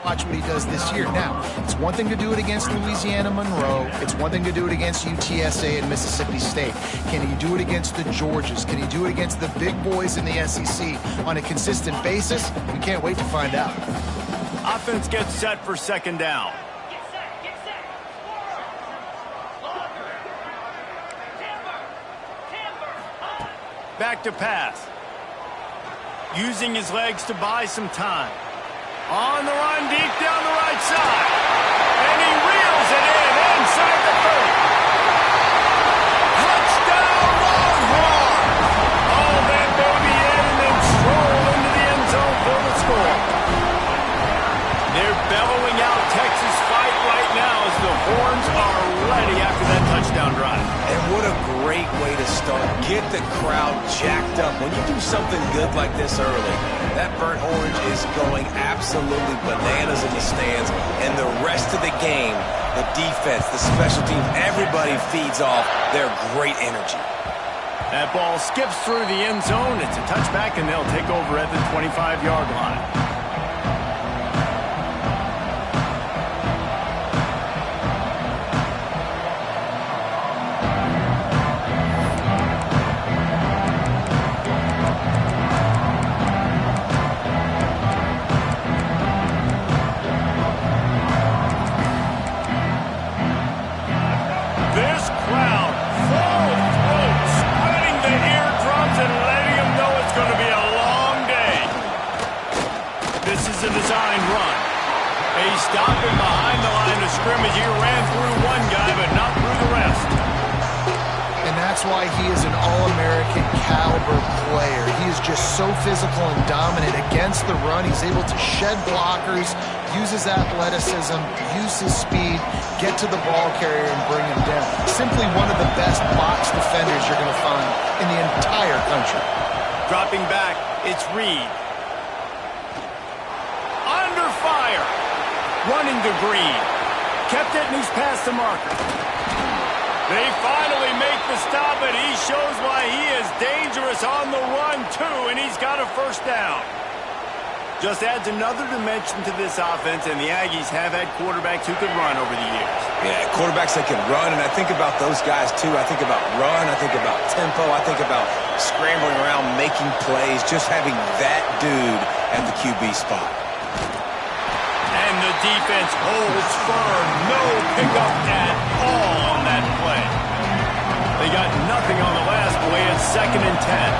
Watch what he does this year. Now, it's one thing to do it against Louisiana Monroe. It's one thing to do it against UTSA and Mississippi State. Can he do it against the Georgias? Can he do it against the big boys in the SEC on a consistent basis? We can't wait to find out. Offense gets set for second down. Back to pass. Using his legs to buy some time. On the run, deep down the right side. And he reels it in inside the 30. Touchdown, Longhorns! All that baby in and then stroll into the end zone for the score. They're bellowing out Texas fight right now as the Horns are ready after that touchdown drive. And what a great way to start. Get the crowd jacked up. When you do something good like this early, that burnt orange is going absolutely bananas in the stands. And the rest of the game, the defense, the special teams, everybody feeds off their great energy. That ball skips through the end zone. It's a touchback, and they'll take over at the 25-yard line. Stopping behind the line of scrimmage. He ran through one guy, but not through the rest. And that's why he is an All-American caliber player. He is just so physical and dominant against the run. He's able to shed blockers, use his athleticism, use his speed, get to the ball carrier and bring him down. Simply one of the best box defenders you're going to find in the entire country. Dropping back, it's Reed. Under fire. Running to Green. Kept it and he's past the marker. They finally make the stop, and he shows why he is dangerous on the run, too, and he's got a first down. Just adds another dimension to this offense, and the Aggies have had quarterbacks who could run over the years. Yeah, quarterbacks that can run, and I think about those guys, too. I think about run, I think about tempo, I think about scrambling around, making plays, just having that dude at the QB spot. And the defense holds firm. No pickup at all on that play. They got nothing on the last play. It's 2nd and 10.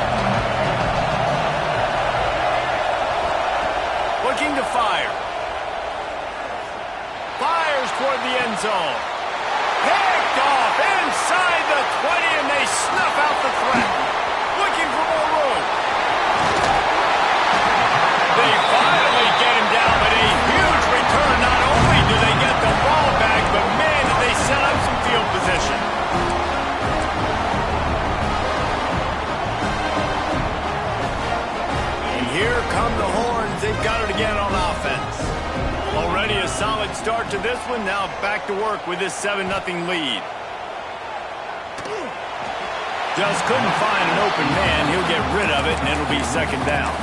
Looking to fire. Fires toward the end zone. Picked off inside the 20, and they snuff out the threat. Looking for more room. They finally get him down, but a huge return. Not only do they get the ball back, but man, did they set up some field position. And here come the Horns. They've got it again on offense. Already a solid start to this one. Now back to work with this 7-0 lead. Just couldn't find an open man. He'll get rid of it, and it'll be 2nd down.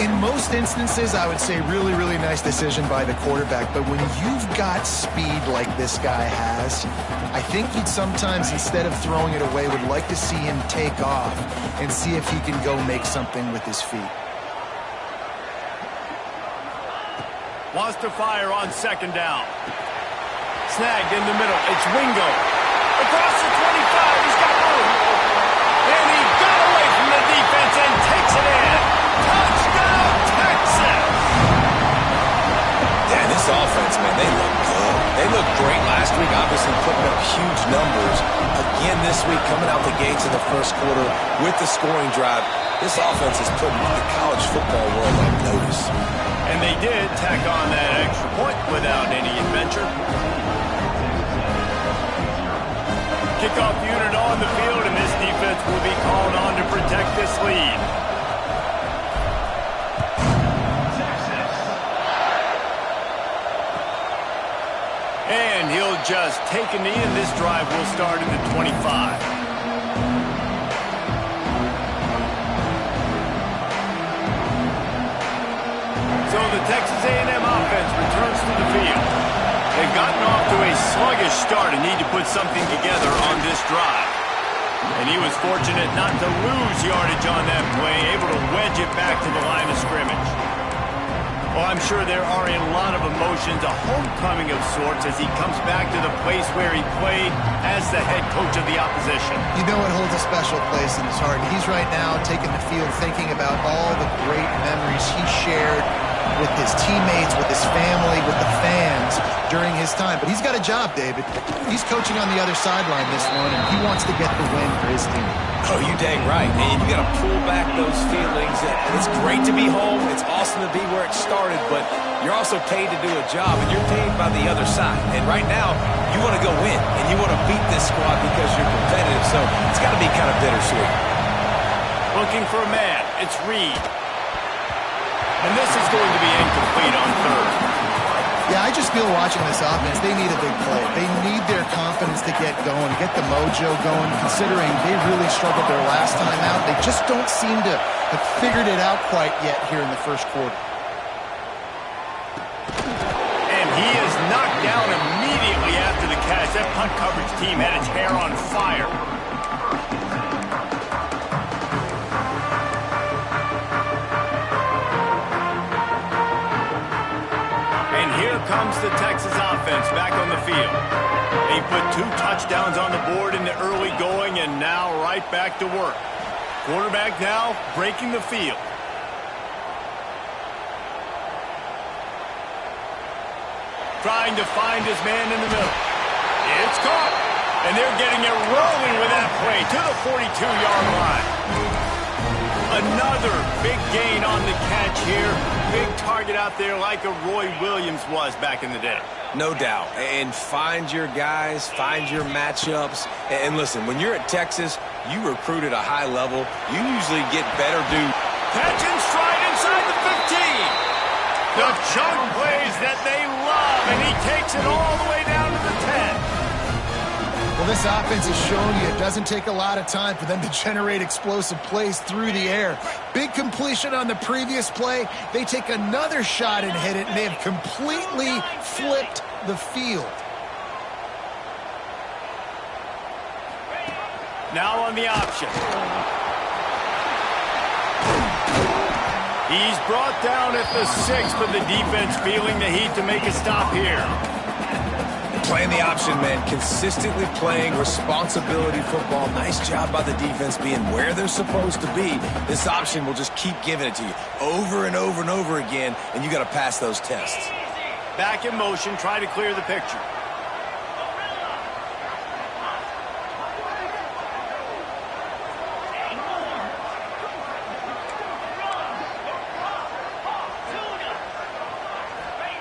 In most instances, I would say really, really nice decision by the quarterback. But when you've got speed like this guy has, I think you'd sometimes, instead of throwing it away, would like to see him take off and see if he can go make something with his feet. Wants to fire on 2nd down. Snagged in the middle. It's Wingo. Across the 25. He's got room. And he got away from the defense and takes it in. Touchdown, Texas! Yeah, this offense, man, they look good. They looked great last week, obviously putting up huge numbers. Again this week, coming out the gates in the first quarter with the scoring drive. This offense is putting the college football world on notice. And they did tack on that extra point without any adventure. Kickoff unit on the field, and this defense will be called on to protect this lead. And he'll just take a knee, and this drive will start at the 25. So the Texas A&M offense returns field. They've gotten off to a sluggish start and need to put something together on this drive. And he was fortunate not to lose yardage on that play, able to wedge it back to the line of scrimmage. Well, I'm sure there are a lot of emotions, a homecoming of sorts, as he comes back to the place where he played as the head coach of the opposition. You know it holds a special place in his heart. He's right now taking the field thinking about all the great memories he shared with his teammates, with his family, with the fans during his time. But he's got a job, David. He's coaching on the other sideline this one, and he wants to get the win for his team. Oh, you dang right. And you got to pull back those feelings. And it's great to be home. It's awesome to be where it started, but you're also paid to do a job, and you're paid by the other side. And right now, you want to go win, and you want to beat this squad because you're competitive. So it's got to be kind of bittersweet. Looking for a man. It's Reed. And this is going to be incomplete on third. Yeah, I just feel watching this offense, they need a big play. They need their confidence to get going, get the mojo going, considering they really struggled their last time out. They just don't seem to have figured it out quite yet here in the first quarter. And he is knocked down immediately after the catch. That punt coverage team had its hair on fire. Comes the Texas offense back on the field. They put 2 touchdowns on the board in the early going and now right back to work. Quarterback now breaking the field. Trying to find his man in the middle. It's caught. And they're getting it rolling with that play to the 42-yard line. Another big gain on the catch here. Big target out there like a Roy Williams was back in the day. No doubt. And find your guys, find your matchups. And listen, when you're at Texas, you recruit at a high level. You usually get better due. Catch and stride inside the 15. The chunk plays that they love, and he takes it all the way down to the 10. Well, this offense is showing you it doesn't take a lot of time for them to generate explosive plays through the air. Big completion on the previous play. They take another shot and hit it, and they have completely flipped the field. Now on the option. He's brought down at the 6, but the defense feeling the heat to make a stop here. Playing the option, man. Consistently playing responsibility football. Nice job by the defense being where they're supposed to be. This option will just keep giving it to you over and over and over again, and you got to pass those tests. Back in motion, try to clear the picture.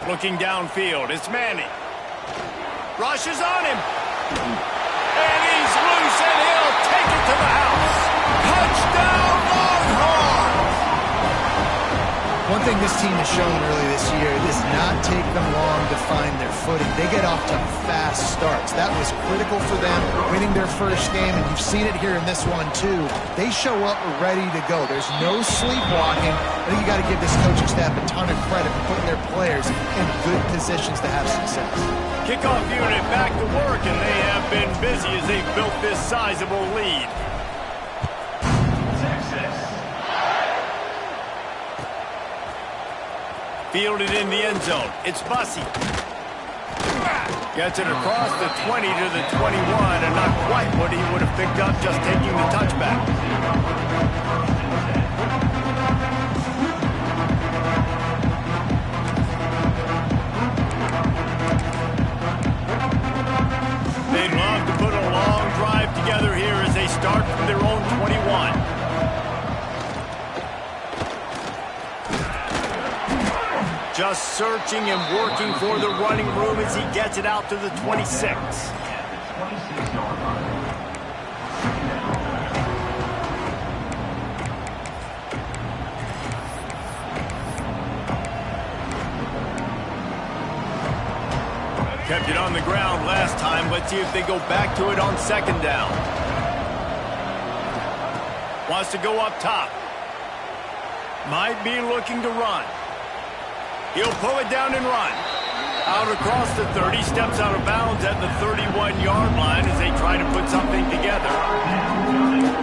Looking downfield, it's Manning. Rushes on him. And he's loose, and he'll take it to the house. Touchdown, Longhorns! One thing this team has shown early this year, it does not take them long to find their footing. They get off to fast starts. That was critical for them, winning their first game, and you've seen it here in this one, too. They show up ready to go. There's no sleepwalking. I think you got to give this coaching staff a ton of credit for putting their players in good positions to have success. Kickoff unit back to work, and they have been busy as they've built this sizable lead. Fielded in the end zone. It's Bussey. Gets it across the 20 to the 21, and not quite what he would have picked up just taking the touchback. They'd love to put a long drive together here as they start from their own 21. Just searching and working for the running room as he gets it out to the 26. Kept it on the ground last time. Let's see if they go back to it on second down. Wants to go up top. Might be looking to run. He'll pull it down and run. Out across the 30, steps out of bounds at the 31-yard line as they try to put something together.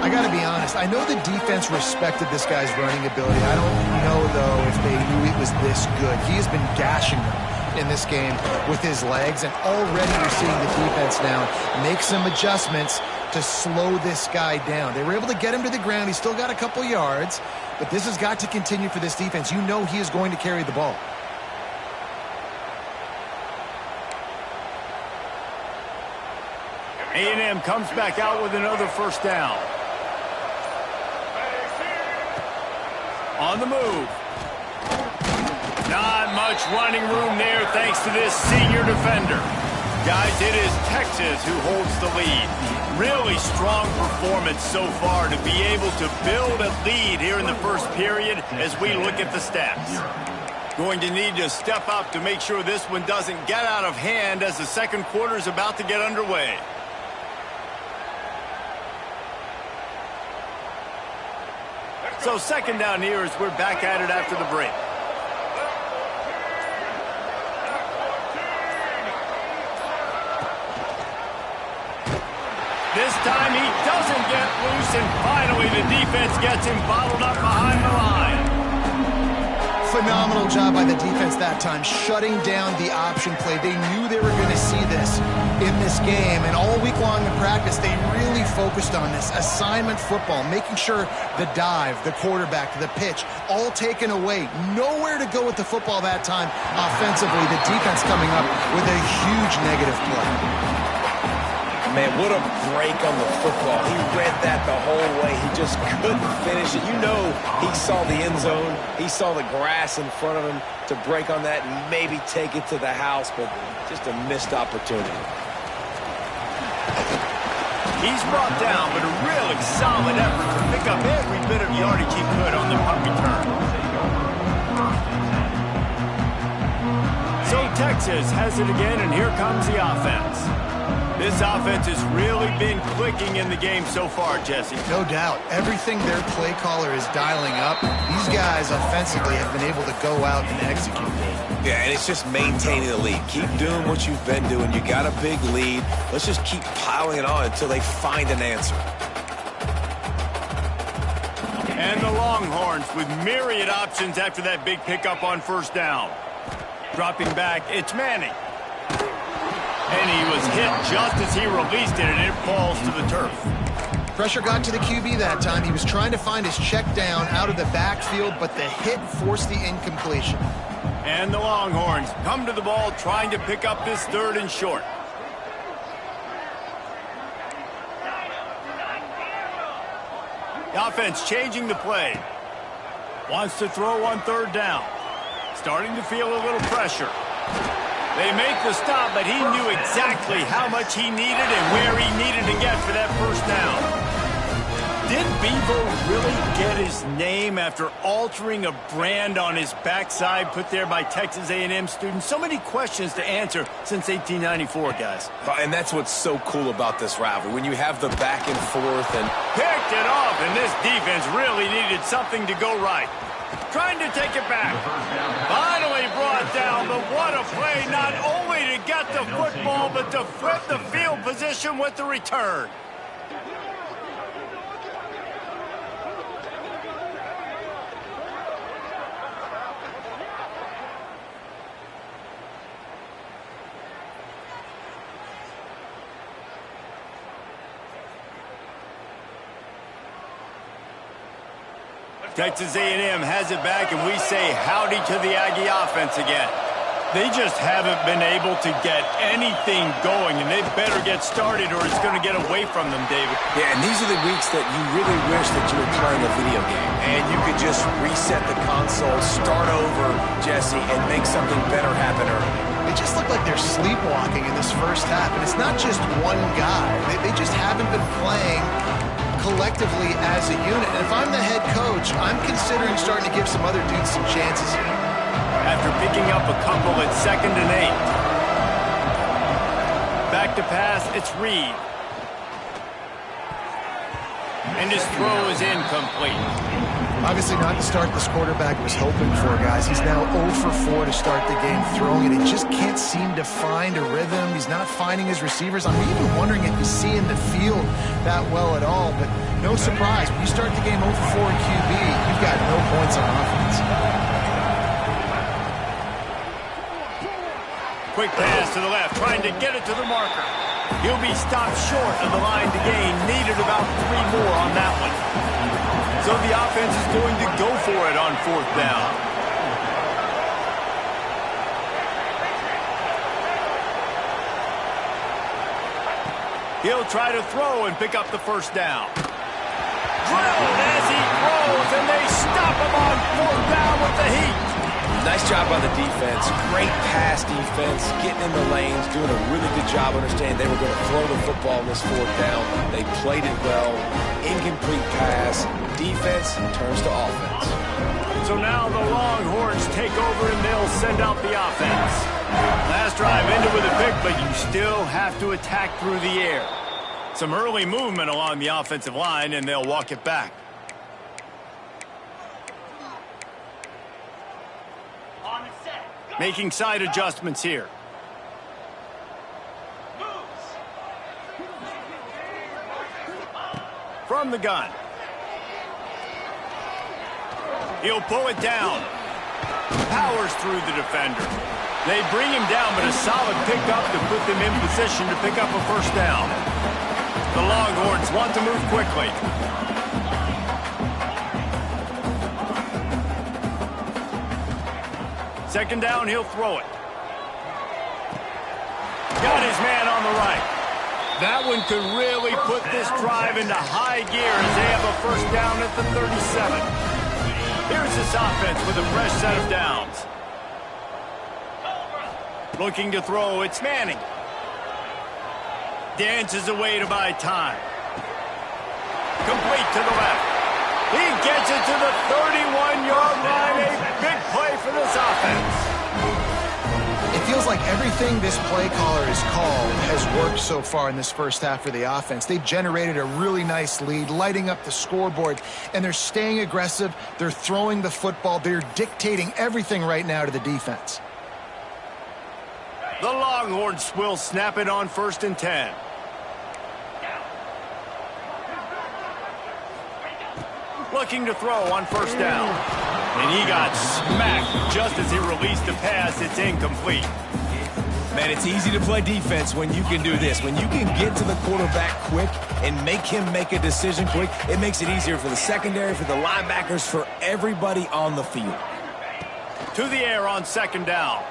I got to be honest. I know the defense respected this guy's running ability. I don't know, though, if they knew it was this good. He has been gashing them in this game with his legs, and already you're seeing the defense now make some adjustments to slow this guy down. They were able to get him to the ground. He's still got a couple yards, but this has got to continue for this defense. You know he is going to carry the ball. A&M comes back out with another first down. On the move. Not much running room there thanks to this senior defender. Guys, it is Texas who holds the lead. Really strong performance so far to be able to build a lead here in the first period as we look at the stats. Going to need to step up to make sure this one doesn't get out of hand as the second quarter is about to get underway. So second down here as we're back at it after the break. This time he doesn't get loose, and finally the defense gets him bottled up behind the line. Phenomenal job by the defense that time, shutting down the option play. They knew they were going to see this in this game, and all week long in practice, they really focused on this assignment football, making sure the dive, the quarterback, the pitch, all taken away. Nowhere to go with the football that time offensively. The defense coming up with a huge negative play. Man, what a break on the football. He read that the whole way. He just couldn't finish it. You know he saw the end zone. He saw the grass in front of him to break on that and maybe take it to the house, but just a missed opportunity. He's brought down, but a really solid effort to pick up every bit of yardage he could on the punt return. So Texas has it again, and here comes the offense. This offense has really been clicking in the game so far, Jesse. No doubt. Everything their play caller is dialing up, these guys offensively have been able to go out and execute. Yeah, and it's just maintaining the lead. Keep doing what you've been doing. You got a big lead. Let's just keep piling it on until they find an answer. And the Longhorns with myriad options after that big pickup on first down. Dropping back, it's Manning. And he was hit just as he released it, and it falls to the turf. Pressure got to the QB that time. He was trying to find his check down out of the backfield, but the hit forced the incompletion. And the Longhorns come to the ball trying to pick up this third and short. The offense changing the play. Wants to throw on third down. Starting to feel a little pressure. They make the stop, but he knew exactly how much he needed and where he needed to get for that first down. Did Bevo really get his name after altering a brand on his backside put there by Texas A&M students? So many questions to answer since 1894, guys. And that's what's so cool about this rivalry. When you have the back and forth and... Picked it off, and this defense really needed something to go right. Trying to take it back. Finally brought down, but what a play, not only to get the football, but to flip the field position with the return. Texas A&M has it back, and we say howdy to the Aggie offense again. They just haven't been able to get anything going, and they better get started or it's going to get away from them, David. Yeah, and these are the weeks that you really wish that you were playing a video game, and you could just reset the console, start over, Jesse, and make something better happen early. They just look like they're sleepwalking in this first half, and it's not just one guy. They just haven't been playing collectively as a unit. And if I'm the head coach, I'm considering starting to give some other dudes some chances here. After picking up a couple at 2nd and 8. Back to pass, it's Reed. And his throw is incomplete. Obviously not the start this quarterback was hoping for, guys. He's now 0 for 4 to start the game throwing it. He just can't seem to find a rhythm. He's not finding his receivers. I'm even wondering if he's seeing the field that well at all. But no surprise, when you start the game 0 for 4 in QB, you've got no points on offense. Quick pass to the left, trying to get it to the marker. He'll be stopped short of the line to gain. Needed about 3 more on that one. So the offense is going to go for it on 4th down. He'll try to throw and pick up the 1st down. Drilled as he throws, and they stop him on 4th down with the heat. Nice job by the defense. Great pass defense, getting in the lanes, doing a really good job understanding they were going to throw the football on this 4th down. They played it well. Incomplete pass. Defense turns to offense. So now the Longhorns take over and they'll send out the offense. Last drive ended with a pick, but you still have to attack through the air. Some early movement along the offensive line, and they'll walk it back. Making side adjustments here. From the gun. He'll pull it down. Powers through the defender. They bring him down, but a solid pickup to put them in position to pick up a 1st down. The Longhorns want to move quickly. Second down, he'll throw it. Got his man on the right. That one could really put this drive into high gear as they have a 1st down at the 37. Here's this offense with a fresh set of downs. Looking to throw, it's Manning. Dances away to buy time. Complete to the left. He gets it to the 31-yard line. A big play for this offense. It feels like everything this play caller has called has worked so far in this 1st half for the offense. They've generated a really nice lead, lighting up the scoreboard, and they're staying aggressive. They're throwing the football. They're dictating everything right now to the defense. The Longhorns will snap it on 1st and 10. Looking to throw on 1st down. And he got smacked just as he released the pass. It's incomplete. Man, it's easy to play defense when you can do this. When you can get to the quarterback quick and make him make a decision quick, it makes it easier for the secondary, for the linebackers, for everybody on the field. To the air on 2nd down.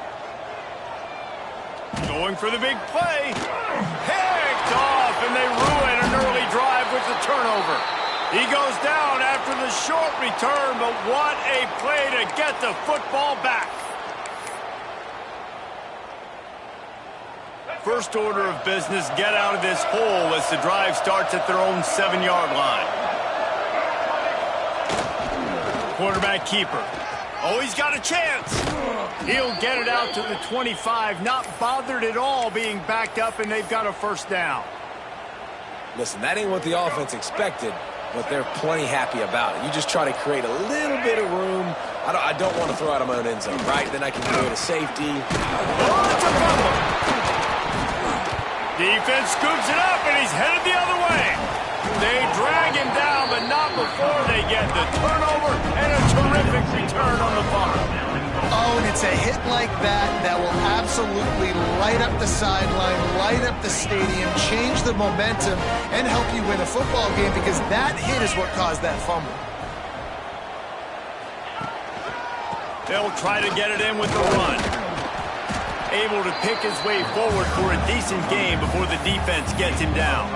Going for the big play. Picked off, and they ruin an early drive with the turnover. He goes down after the short return, but what a play to get the football back. First order of business, get out of this hole as the drive starts at their own 7-yard line. Quarterback keeper. Oh, he's got a chance. He'll get it out to the 25, not bothered at all being backed up, and they've got a 1st down. Listen, that ain't what the offense expected, but they're plenty happy about it. You just try to create a little bit of room. I don't want to throw out of my own end zone, right? Then I can create a safety. Oh, it's a fumble. Defense scoops it up, and he's headed the other way. They drag him down, but not before they get the turnover and a terrific return on the fumble. Oh, and it's a hit like that will absolutely light up the sideline, light up the stadium, change the momentum, and help you win a football game, because that hit is what caused that fumble. They'll try to get it in with the run. Able to pick his way forward for a decent game before the defense gets him down.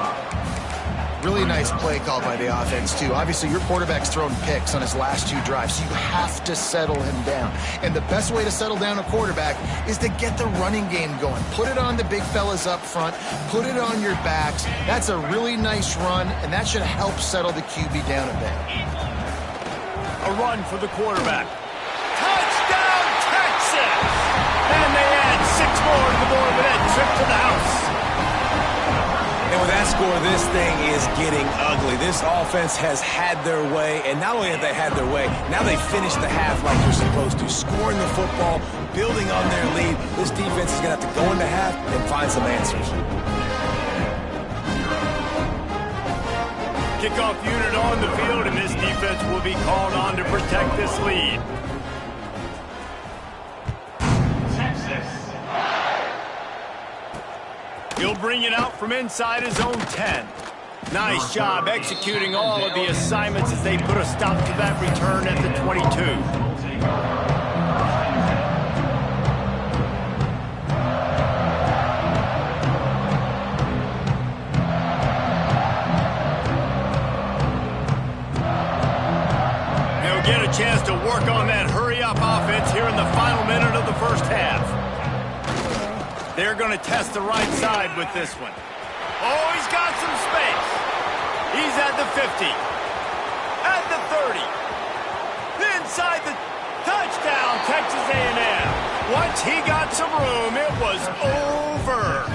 Really nice play call by the offense, too. Obviously, your quarterback's thrown picks on his last 2 drives, so you have to settle him down. And the best way to settle down a quarterback is to get the running game going. Put it on the big fellas up front. Put it on your backs. That's a really nice run, and that should help settle the QB down a bit. A run for the quarterback. Touchdown, Texas! And they add 6 more to the board with that trip to the house. And with that score, this thing is getting ugly. This offense has had their way, and not only have they had their way, now they finished the half like they're supposed to, scoring the football, building on their lead. This defense is going to have to go into half and find some answers. Kickoff unit on the field, and this defense will be called on to protect this lead. He'll bring it out from inside his own 10. Nice job executing all of the assignments as they put a stop to that return at the 22. Get a chance to work on that hurry-up offense here in the final minute of the first half. They're going to test the right side with this one. Oh, he's got some space. He's at the 50. At the 30. Inside the touchdown, Texas A&M. Once he got some room, it was over.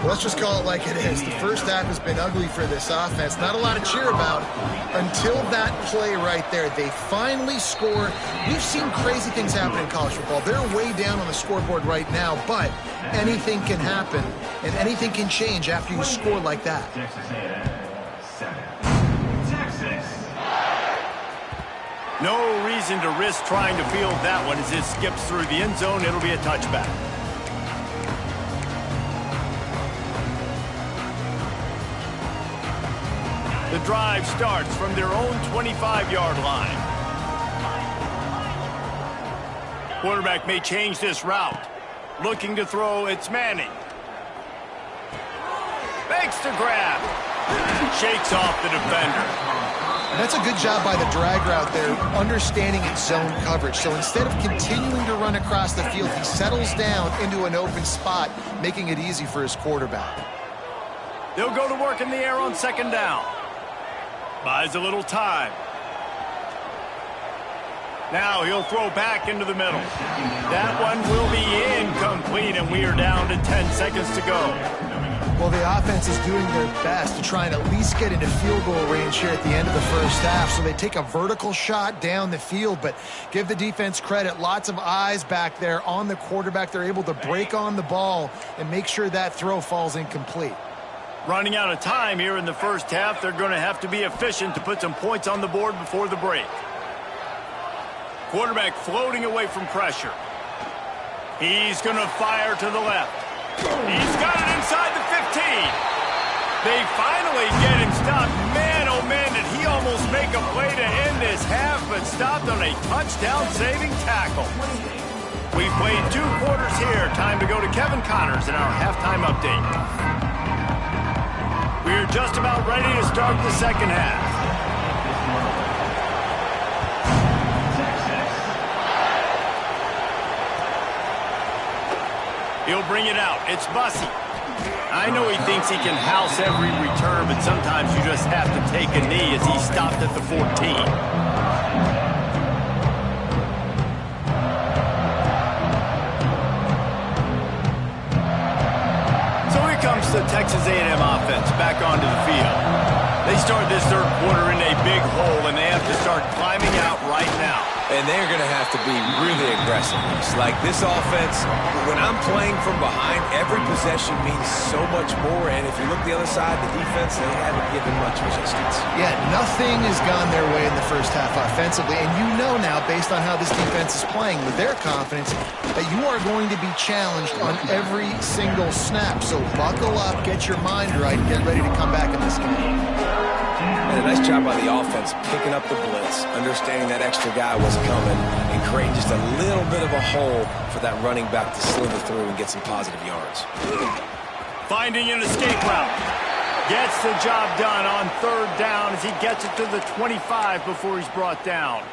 Let's just call it like it is. The first half has been ugly for this offense. Not a lot to cheer about until that play right there. They finally score. We've seen crazy things happen in college football. They're way down on the scoreboard right now, but anything can happen, and anything can change after you score like that. No reason to risk trying to field that one as it skips through the end zone. It'll be a touchback. The drive starts from their own 25-yard line. Quarterback may change this route. Looking to throw, it's Manning. Makes the grab. Shakes off the defender. And that's a good job by the drag route there, understanding its zone coverage. So instead of continuing to run across the field, he settles down into an open spot, making it easy for his quarterback. They'll go to work in the air on second down. Buys a little time. Now he'll throw back into the middle. That one will be incomplete, and we are down to 10 seconds to go. Well, the offense is doing their best to try and at least get into field goal range here at the end of the first half. So they take a vertical shot down the field, but give the defense credit. Lots of eyes back there on the quarterback. They're able to break on the ball and make sure that throw falls incomplete. Running out of time here in the first half, they're going to have to be efficient to put some points on the board before the break. Quarterback floating away from pressure. He's going to fire to the left. He's got it inside the 15. They finally get him stopped. Man, oh man, did he almost make a play to end this half, but stopped on a touchdown-saving tackle. We've played 2 quarters here. Time to go to Kevin Connors in our halftime update. We're just about ready to start the second half. He'll bring it out. It's Bussey. I know he thinks he can house every return, but sometimes you just have to take a knee as he stopped at the 14. The Texas A&M offense back onto the field. They start this third quarter in a big hole, and they have to start climbing out right now. And they're going to have to be really aggressive. It's like this offense, when I'm playing from behind, every possession means so much more. And if you look the other side, the defense, they haven't given much resistance. Yeah, nothing has gone their way in the first half offensively. And you know now, based on how this defense is playing, with their confidence, that you are going to be challenged on every single snap. So buckle up, get your mind right, and get ready to come back in this game. And a nice job by the offense picking up the blitz, understanding that extra guy was coming, and creating just a little bit of a hole for that running back to slither through and get some positive yards. Finding an escape route. Gets the job done on third down as he gets it to the 25 before he's brought down.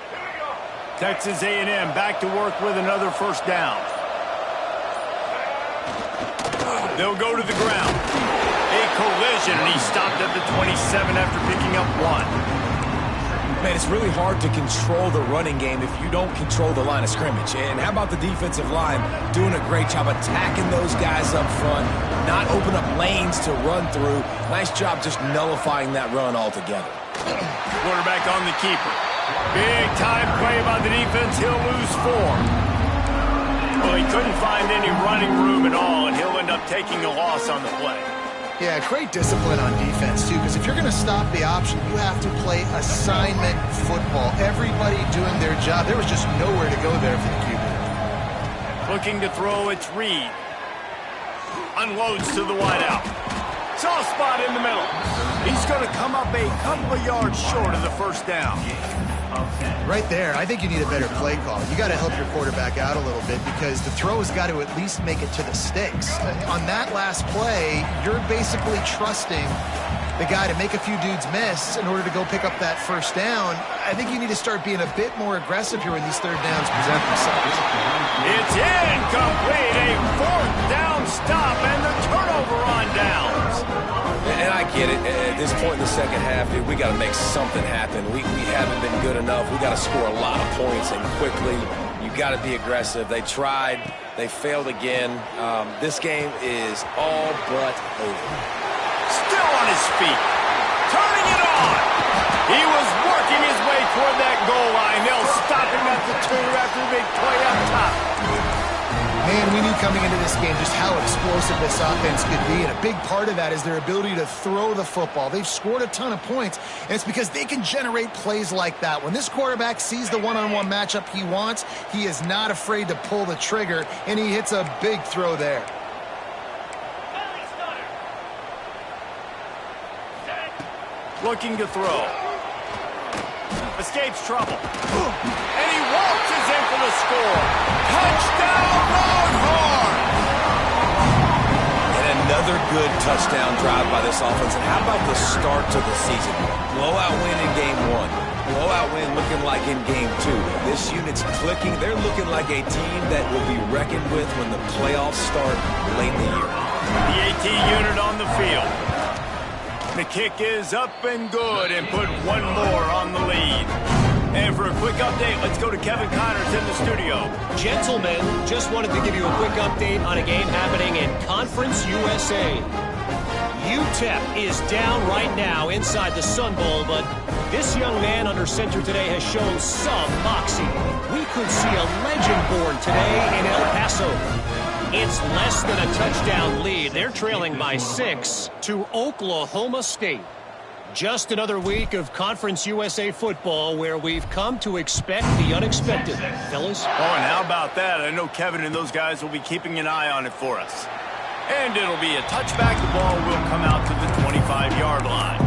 Texas A&M back to work with another first down. They'll go to the ground. A collision, and he stopped at the 27 after picking up 1. Man, it's really hard to control the running game if you don't control the line of scrimmage. And how about the defensive line doing a great job attacking those guys up front, not open up lanes to run through. Nice job just nullifying that run altogether. Quarterback on the keeper. Big time play by the defense. He'll lose 4. Well, he couldn't find any running room at all, and he'll end up taking a loss on the play. Yeah, great discipline on defense, too, because if you're going to stop the option, you have to play assignment football. Everybody doing their job. There was just nowhere to go there for the QB. Looking to throw, it's Reed. Unloads to the wideout. Soft spot in the middle. He's going to come up a couple of yards short of the first down. Right there, I think you need a better play call. You got to help your quarterback out a little bit because the throw has got to at least make it to the sticks. On that last play, you're basically trusting the guy to make a few dudes miss in order to go pick up that first down. I think you need to start being a bit more aggressive here when these third downs present themselves. It's incomplete. A 4th down stop and the turnover on downs. And I get it. At this point in the second half, dude, we got to make something happen. We haven't been good enough. We got to score a lot of points, and quickly. You got to be aggressive. They tried. They failed again. This game is all but over. Still on his feet. Turning it on. He was working his way toward that goal line. They'll stop him at the 2 after a big play up top. Man, we knew coming into this game just how explosive this offense could be, and a big part of that is their ability to throw the football. They've scored a ton of points, and it's because they can generate plays like that. When this quarterback sees the one-on-one matchup he wants, he is not afraid to pull the trigger, and he hits a big throw there. Looking to throw. Escapes trouble. And he waltzes in for the score. Touchdown, Longhorn! And another good touchdown drive by this offense. And how about the start to the season? Blowout win in game 1. Blowout win looking like in game 2. This unit's clicking. They're looking like a team that will be reckoned with when the playoffs start late in the year. The AT unit on the field. The kick is up and good and put one more on the lead. And for a quick update, let's go to Kevin Connors in the studio. Gentlemen, just wanted to give you a quick update on a game happening in Conference USA. UTEP is down right now inside the Sun Bowl, but this young man under center today has shown some moxie. We could see a legend born today in El Paso. It's less than a touchdown lead. They're trailing by 6 to Oklahoma State. Just another week of Conference USA football where we've come to expect the unexpected. Fellas? Oh, and how about that? I know Kevin and those guys will be keeping an eye on it for us. And it'll be a touchback. The ball will come out to the 25-yard line.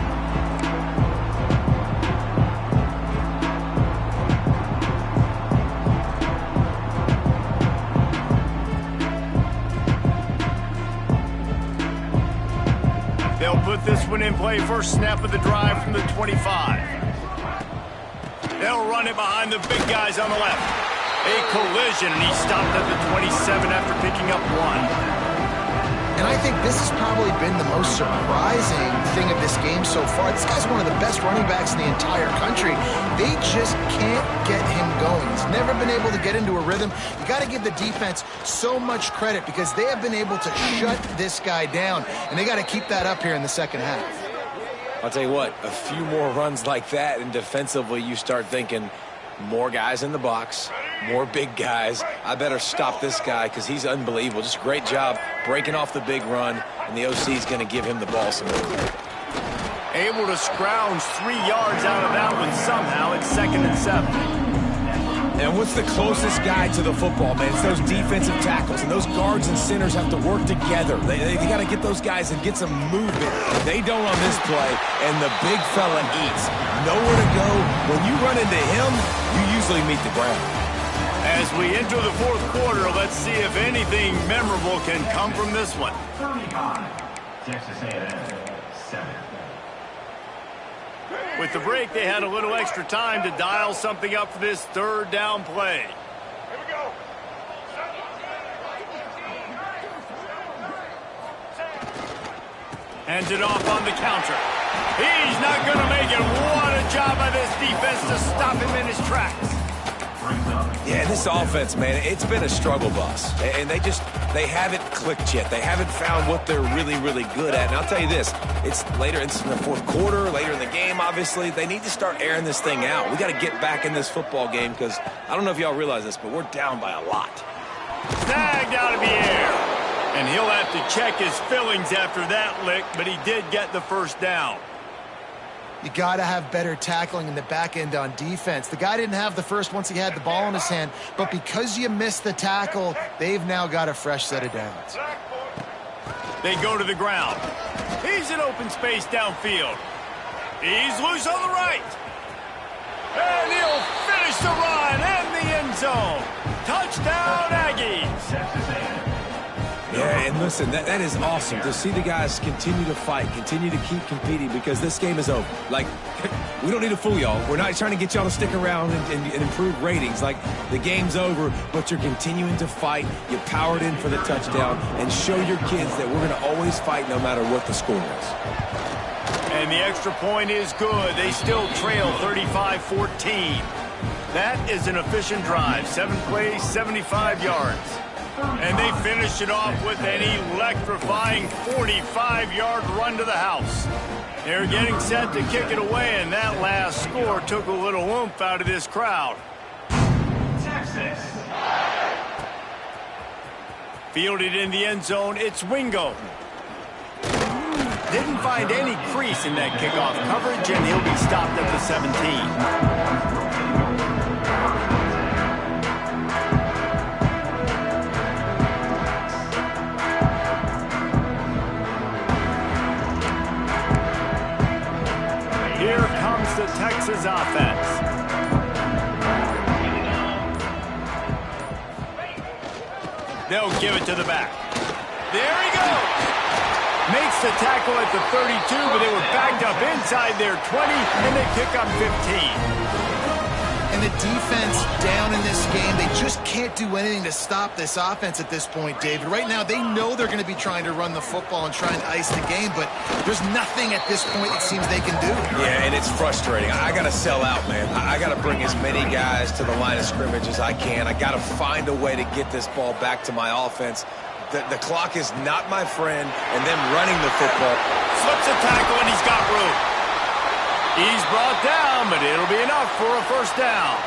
They'll put this one in play. First snap of the drive from the 25. They'll run it behind the big guys on the left. A collision, and he stopped at the 27 after picking up 1. And I think this has probably been the most surprising thing of this game so far. This guy's one of the best running backs in the entire country. They just can't get him going. He's never been able to get into a rhythm. You got to give the defense so much credit because they have been able to shut this guy down, and they got to keep that up here in the second half. I'll tell you what, a few more runs like that, and defensively you start thinking, more guys in the box, more big guys. I better stop this guy because he's unbelievable. Just great job breaking off the big run, and the OC is going to give him the ball some more. Able to scrounge 3 yards out of that one somehow. It's 2nd and 7. And what's the closest guy to the football, man? It's those defensive tackles, and those guards and centers have to work together. They got to get those guys and get some movement. They don't on this play, and the big fella eats. Nowhere to go. When you run into him, you usually meet the ground. As we enter the 4th quarter, let's see if anything memorable can come from this one. 35, Texas A&M, 7. With the break, they had a little extra time to dial something up for this 3rd down play. Here we go. Hands it off on the counter. He's not going to make it. What a job by this defense to stop him in his tracks. Yeah, this offense, man, it's been a struggle bus. And they haven't clicked yet. They haven't found what they're really, really good at. And I'll tell you this, it's later in the fourth quarter, later in the game, obviously. They need to start airing this thing out. We got to get back in this football game because I don't know if y'all realize this, but we're down by a lot. Snagged out of the air. And he'll have to check his fillings after that lick, but he did get the first down. You got to have better tackling in the back end on defense. The guy didn't have the first once he had the ball in his hand, but because you missed the tackle, they've now got a fresh set of downs. They go to the ground. He's in open space downfield. He's loose on the right. And he'll finish the run in the end zone. Touchdown, Aggies. Yeah, and listen, that is awesome to see the guys continue to fight, continue to keep competing because this game is over. Like, we don't need to fool y'all. We're not trying to get y'all to stick around and improve ratings. Like, the game's over, but you're continuing to fight. You powered in for the touchdown and show your kids that we're going to always fight no matter what the score is. And the extra point is good. They still trail 35-14. That is an efficient drive. 7 plays, 75 yards. And they finish it off with an electrifying 45-yard run to the house. They're getting set to kick it away, and that last score took a little oomph out of this crowd. Texas. Fielded in the end zone, it's Wingo. Didn't find any crease in that kickoff coverage, and he'll be stopped at the 17. Here comes the Texas offense. They'll give it to the back. There he goes. Makes the tackle at the 32, but they were backed up inside their 20, and they pick up 15. And the defense down in this game, they just can't do anything to stop this offense at this point, David. Right now, they know they're going to be trying to run the football and try and ice the game, but there's nothing at this point it seems they can do. Yeah, and it's frustrating. I got to sell out, man. I got to bring as many guys to the line of scrimmage as I can. I got to find a way to get this ball back to my offense. The clock is not my friend, and them running the football. Slips a tackle, and he's got room. He's brought down, but it'll be enough for a first down.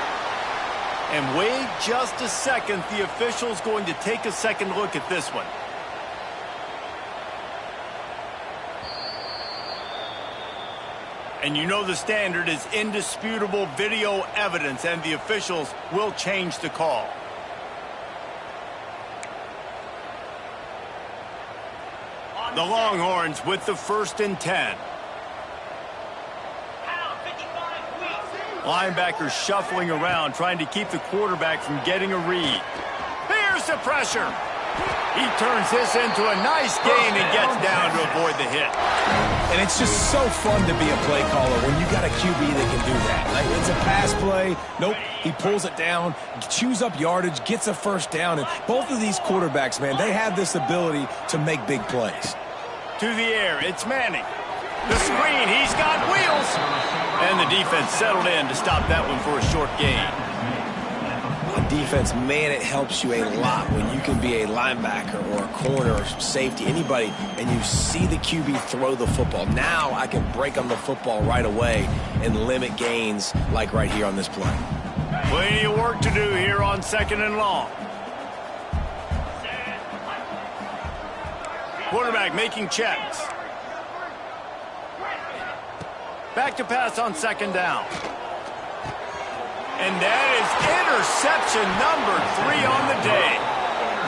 And wait just a second. The official's going to take a second look at this one. And you know the standard is indisputable video evidence, and the officials will change the call. The Longhorns with the 1st and 10. Linebackers shuffling around, trying to keep the quarterback from getting a read. Here's the pressure. He turns this into a nice gain and gets down to avoid the hit. And it's just so fun to be a play caller when you got a QB that can do that. Like, it's a pass play. Nope, he pulls it down, chews up yardage, gets a first down. And both of these quarterbacks, man, they have this ability to make big plays. To the air, it's Manning. The screen, he's got wheels. And the defense settled in to stop that one for a short gain. On defense, man, it helps you a lot when you can be a linebacker or a corner or safety, anybody, and you see the QB throw the football. Now I can break on the football right away and limit gains like right here on this play. Plenty of work to do here on 2nd and long. Quarterback making checks. Back to pass on 2nd down. And that is interception number 3 on the day.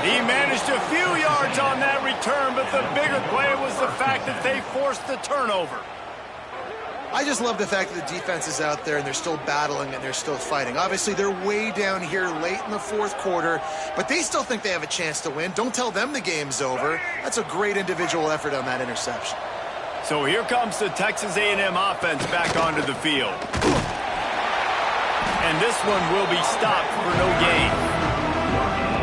He managed a few yards on that return, but the bigger play was the fact that they forced the turnover. I just love the fact that the defense is out there and they're still battling and they're still fighting. Obviously, they're way down here late in the 4th quarter, but they still think they have a chance to win. Don't tell them the game's over. That's a great individual effort on that interception. So here comes the Texas A&M offense back onto the field. And this one will be stopped for no gain.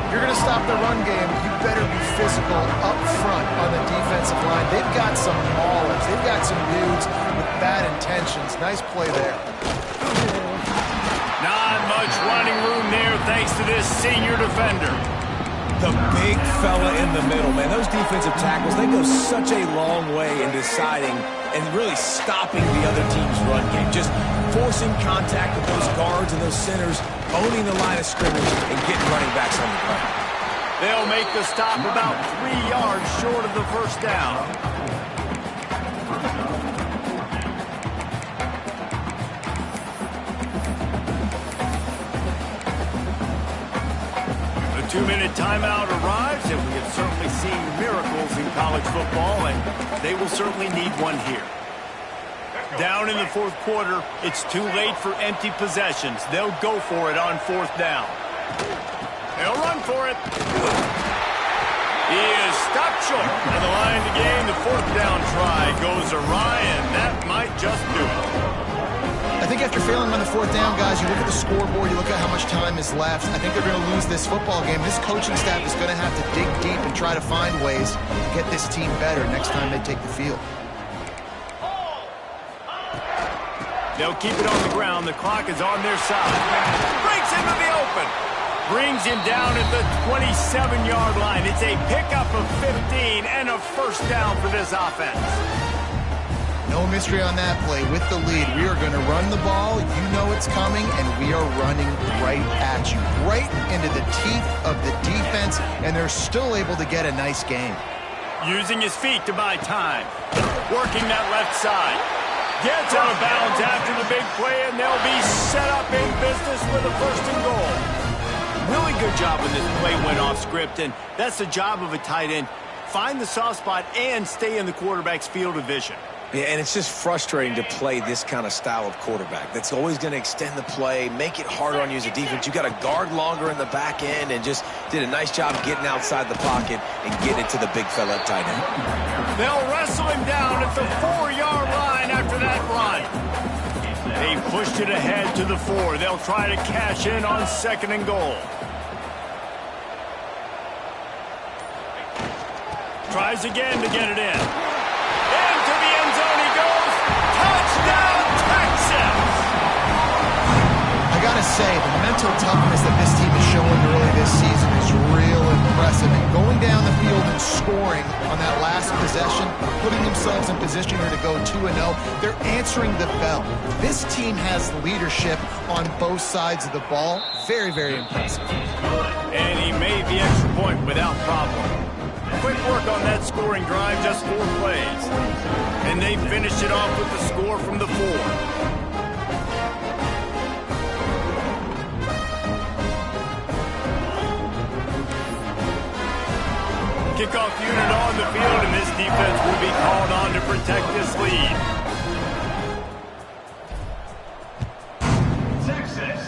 If you're going to stop the run game, you better be physical up front on the defensive line. They've got some maulers. They've got some dudes with bad intentions. Nice play there. Not much running room there thanks to this senior defender. The big fella in the middle, man. Those defensive tackles, they go such a long way in deciding and really stopping the other team's run game. Just forcing contact with those guards and those centers, owning the line of scrimmage, and getting running backs on the ground. They'll make the stop about 3 yards short of the first down. The 2-minute timeout arrives, and we have certainly seen miracles in college football, and they will certainly need one here. Down in the fourth quarter, it's too late for empty possessions. They'll go for it on fourth down. They'll run for it. He is stopped short at the line of the game. The fourth down try goes awry, and that might just do it. I think after failing on the fourth down, guys, you look at the scoreboard, you look at how much time is left. I think they're going to lose this football game. This coaching staff is going to have to dig deep and try to find ways to get this team better next time they take the field. They'll keep it on the ground. The clock is on their side. Breaks into the open. Brings him down at the 27-yard line. It's a pickup of 15 and a first down for this offense. No mystery on that play. With the lead, we are going to run the ball. You know it's coming, and we are running right at you. Right into the teeth of the defense, and they're still able to get a nice game. Using his feet to buy time. Working that left side. Gets out of bounds after the big play, and they'll be set up in business with a first and goal. Really good job when this play went off script, and that's the job of a tight end. Find the soft spot and stay in the quarterback's field of vision. Yeah, and it's just frustrating to play this kind of style of quarterback. That's always going to extend the play, make it harder on you as a defense. You got to guard longer in the back end, and just did a nice job getting outside the pocket and getting it to the big fella at tight end. They'll wrestle him down at the 4-yard line after that run. They pushed it ahead to the 4. They'll try to cash in on second and goal. Tries again to get it in. Into the end zone he goes. Touchdown, Texas! I got to say, the mental toughness that this team is showing early this season is real impressive. And going down the field and scoring on that last possession, putting themselves in position here to go 2-0, they're answering the bell. This team has leadership on both sides of the ball. Very, very impressive. And he made the extra point without problem. Quick work on that scoring drive, just 4 plays. And they finished it off with the score from the 4. Kickoff unit on the field, and this defense will be called on to protect this lead. Texas.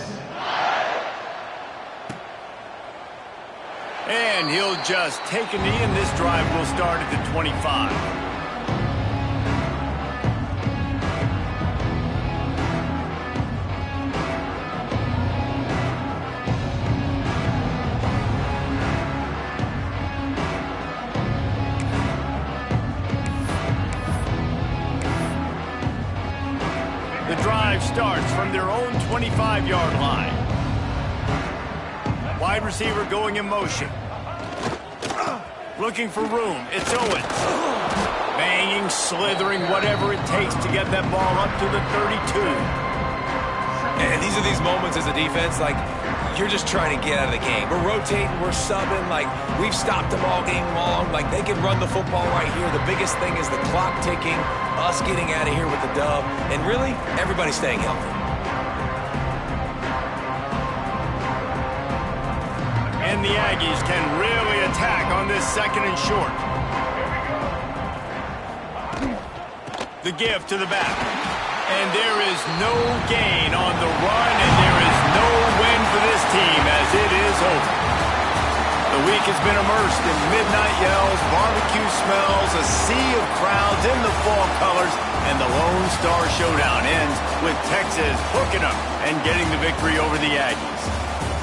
And he'll just take a knee, and this drive will start at the 25. The drive starts from their own 25-yard line. Wide receiver going in motion. Looking for room. It's Owens. Banging, slithering, whatever it takes to get that ball up to the 32. And these are these moments as a defense, like, you're just trying to get out of the game. We're rotating, we're subbing, like, we've stopped them all game long. Like, they can run the football right here. The biggest thing is the clock ticking, us getting out of here with the dub, and really, everybody staying healthy. And the Aggies can really attack on this second and short. The give to the back. And there is no gain on the run, and there is no win for this team as it is over. The week has been immersed in midnight yells, barbecue smells, a sea of crowds in the fall colors, and the Lone Star Showdown ends with Texas hooking up and getting the victory over the Aggies.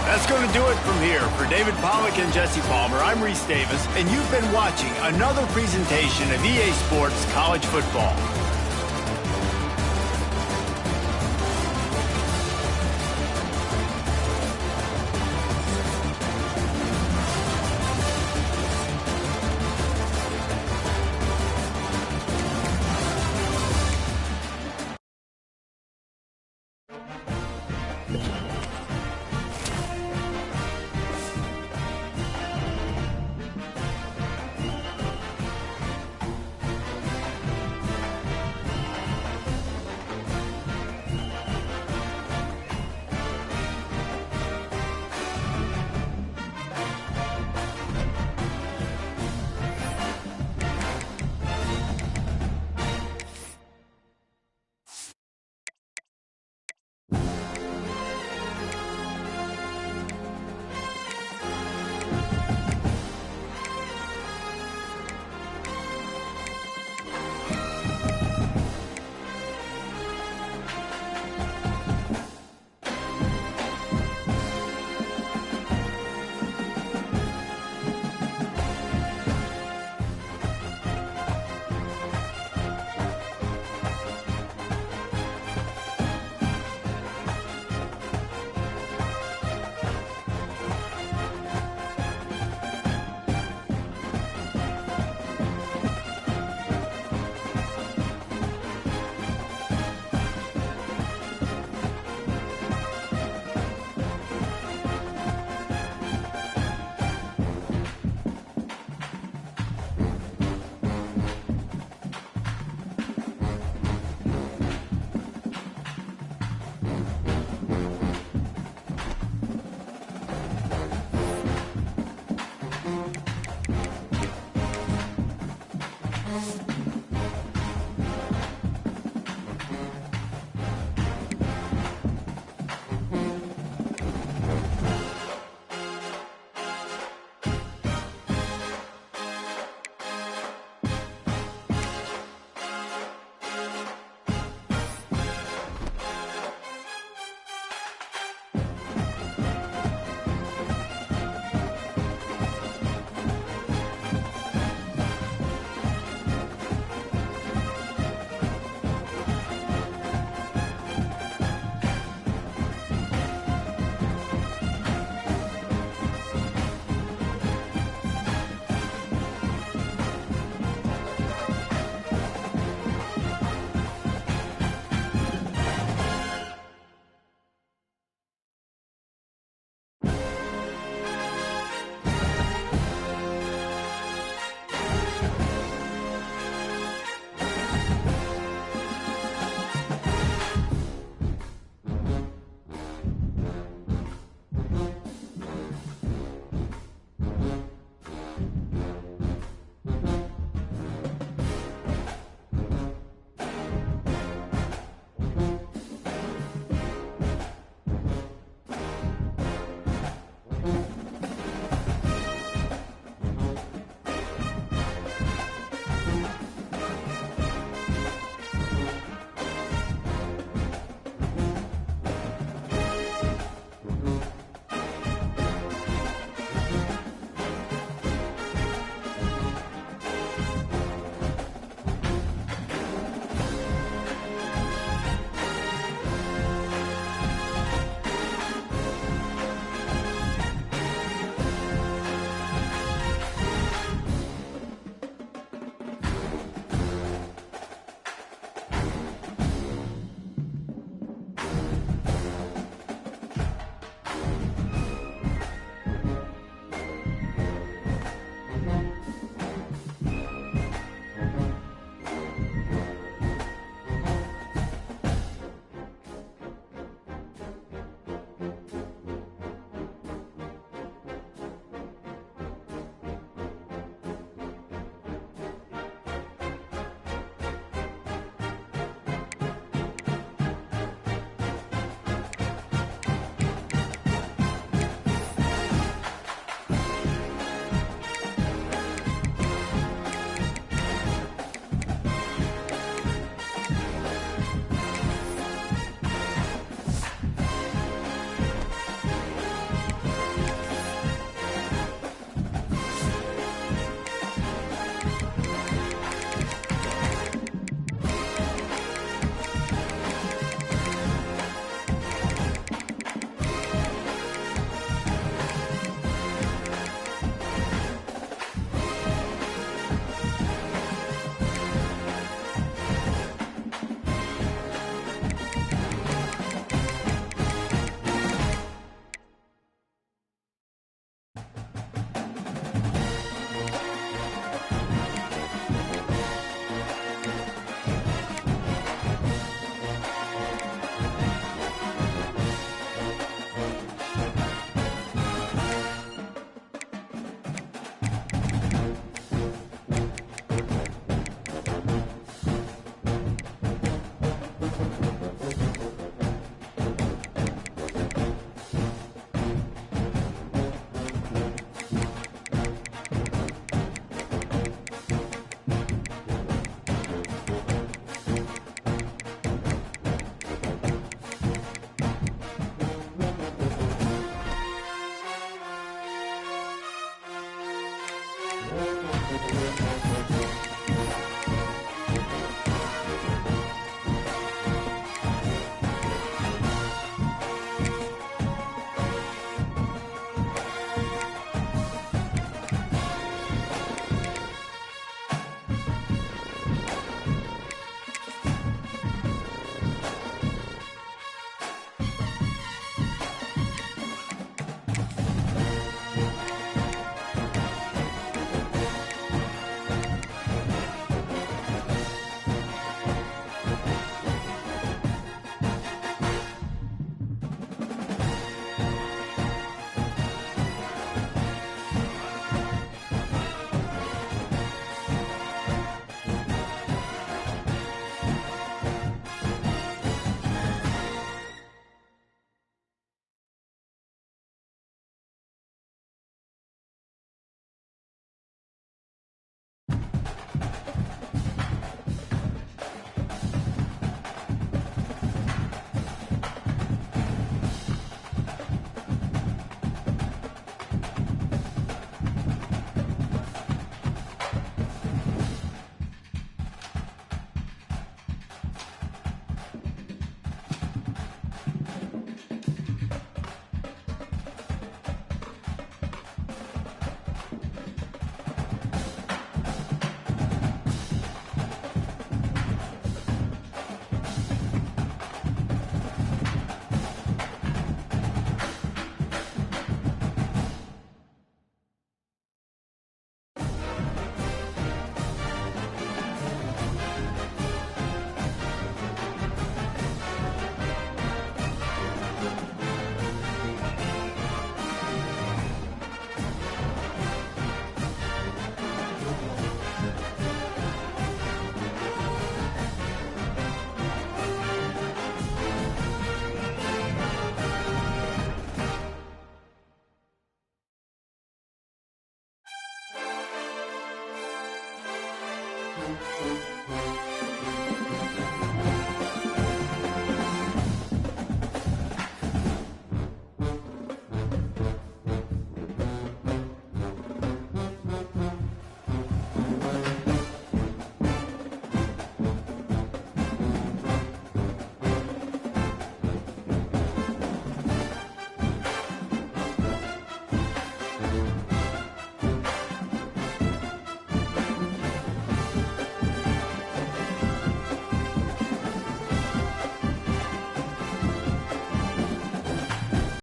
That's going to do it from here. For David Pollack and Jesse Palmer, I'm Reese Davis, and you've been watching another presentation of EA Sports College Football.